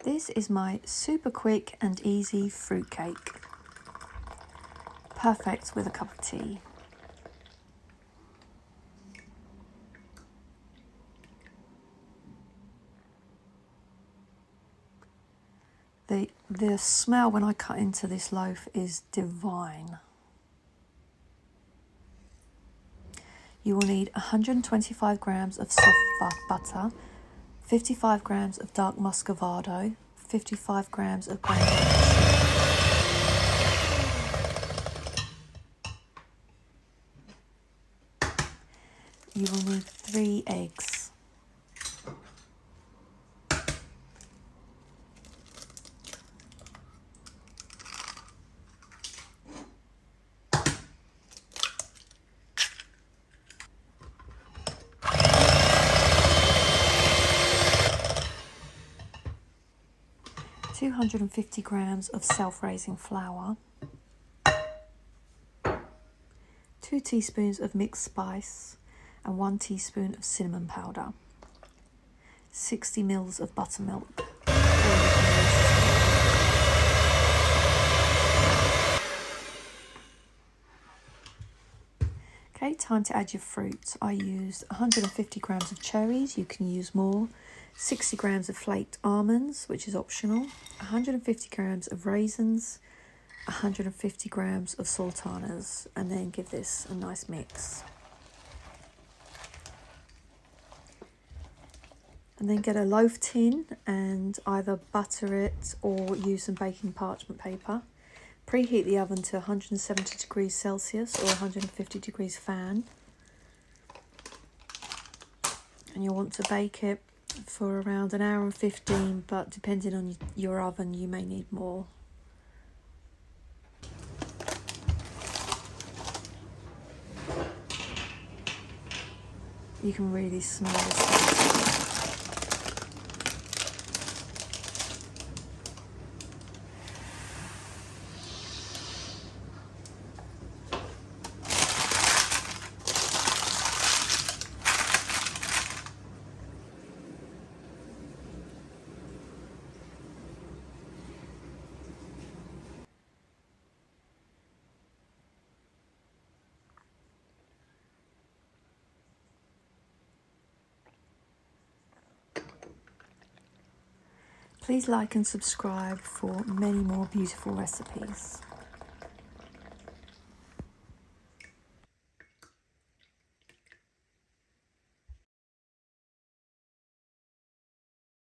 This is my super quick and easy fruitcake. Perfect with a cup of tea. The smell when I cut into this loaf is divine. You will need 125 grams of soft butter, 55 grams of dark Muscovado, 55 grams of granulated. You will need 3 eggs. 250 grams of self-raising flour, 2 teaspoons of mixed spice and 1 teaspoon of cinnamon powder, 60 ml of buttermilk. Okay, time to add your fruit. I used 150 grams of cherries, you can use more, 60 grams of flaked almonds, which is optional, 150 grams of raisins, 150 grams of sultanas, and then give this a nice mix. And then get a loaf tin and either butter it or use some baking parchment paper. Preheat the oven to 170 degrees Celsius or 150 degrees fan. And you'll want to bake it for around 1 hour and 15, but depending on your oven, you may need more. You can really smell this. Please like and subscribe for many more beautiful recipes.